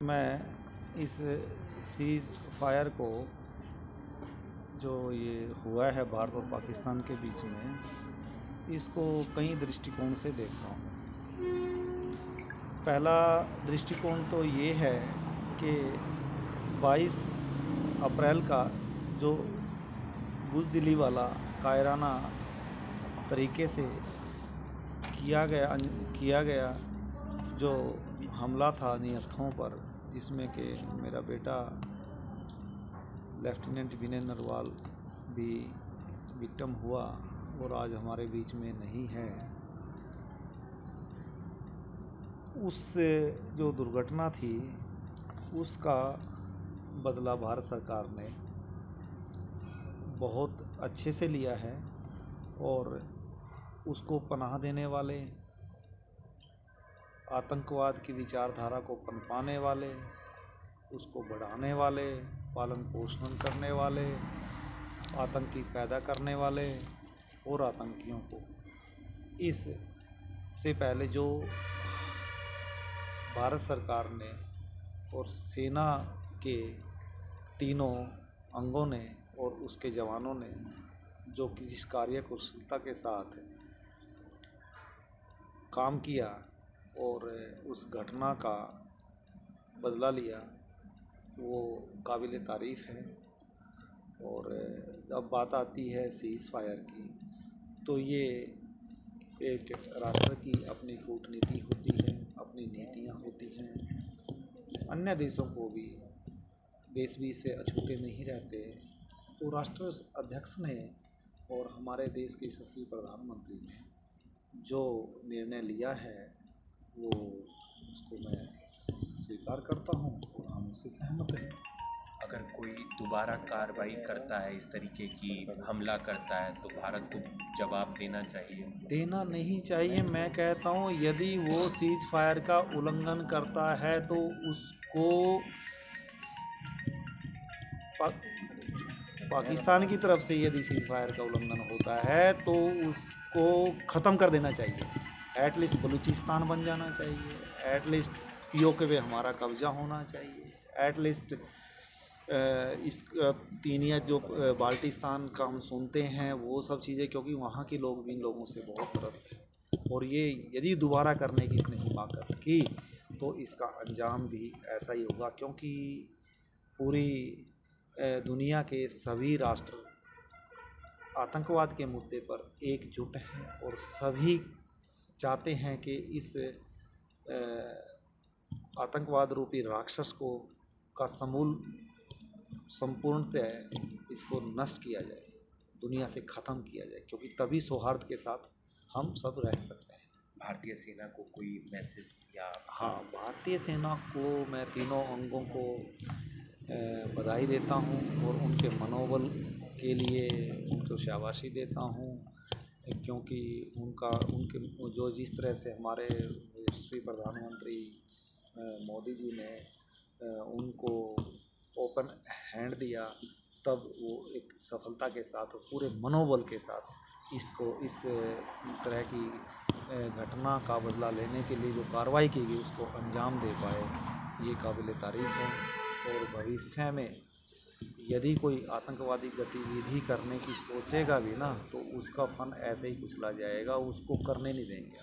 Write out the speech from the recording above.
मैं इस seize fire को जो ये हुआ है भारत और पाकिस्तान के बीच में, इसको कई दृष्टिकोण से देखता हूँ। पहला दृष्टिकोण तो ये है कि 22 अप्रैल का जो बुज़दिली वाला कायराना तरीके से किया गया जो हमला था निहत्थों पर, जिसमें कि मेरा बेटा लेफ्टिनेंट विनय नरवाल भी विक्टिम हुआ और आज हमारे बीच में नहीं है। उस जो दुर्घटना थी उसका बदला भारत सरकार ने बहुत अच्छे से लिया है और उसको पनाह देने वाले, आतंकवाद की विचारधारा को पनपाने वाले, उसको बढ़ाने वाले, पालन पोषण करने वाले, आतंकी पैदा करने वाले और आतंकियों को इस से पहले जो भारत सरकार ने और सेना के तीनों अंगों ने और उसके जवानों ने जो कि जिस कार्य कुशलता के साथ काम किया और उस घटना का बदला लिया, वो काबिल तारीफ़ है। और जब बात आती है सीज़ फायर की, तो ये एक राष्ट्र की अपनी कूटनीति होती है, अपनी नीतियाँ होती हैं। अन्य देशों को भी देश भी इससे अछूते नहीं रहते। तो राष्ट्र अध्यक्ष ने और हमारे देश के यशस्वी प्रधानमंत्री ने जो निर्णय लिया है वो उसको मैं स्वीकार करता हूँ और हम उससे सहमत हैं। अगर कोई दोबारा कार्रवाई करता है, इस तरीके की हमला करता है, तो भारत को जवाब देना चाहिए? देना नहीं चाहिए। मैं कहता हूँ यदि वो सीज फायर का उल्लंघन करता है तो उसको पाकिस्तान की तरफ से यदि सीज फायर का उल्लंघन होता है तो उसको ख़त्म कर देना चाहिए। एटलीस्ट बलूचिस्तान बन जाना चाहिए, एटलीस्ट पीओके पे हमारा कब्जा होना चाहिए, एटलीस्ट इस तीनिया जो बाल्टिस्तान का हम सुनते हैं वो सब चीज़ें, क्योंकि वहाँ के लोग भी इन लोगों से बहुत त्रस्त हैं। और ये यदि दोबारा करने की इसने हिमाकत की तो इसका अंजाम भी ऐसा ही होगा, क्योंकि पूरी दुनिया के सभी राष्ट्र आतंकवाद के मुद्दे पर एकजुट हैं और सभी चाहते हैं कि इस आतंकवाद रूपी राक्षस को का संपूर्णतः इसको नष्ट किया जाए, दुनिया से ख़त्म किया जाए, क्योंकि तभी सौहार्द के साथ हम सब रह सकते हैं। भारतीय सेना को कोई मैसेज या? हाँ, भारतीय सेना को मैं तीनों अंगों को बधाई देता हूँ और उनके मनोबल के लिए उनको शाबाशी देता हूँ, क्योंकि उनके जो जिस तरह से हमारे यशस्वी प्रधानमंत्री मोदी जी ने उनको ओपन हैंड दिया, तब वो एक सफलता के साथ और पूरे मनोबल के साथ इसको इस तरह की घटना का बदला लेने के लिए जो कार्रवाई की गई उसको अंजाम दे पाए, ये काबिल तारीफ़ है। और भविष्य में यदि कोई आतंकवादी गतिविधि करने की सोचेगा भी ना, तो उसका फन ऐसे ही कुचला जाएगा, उसको करने नहीं देंगे।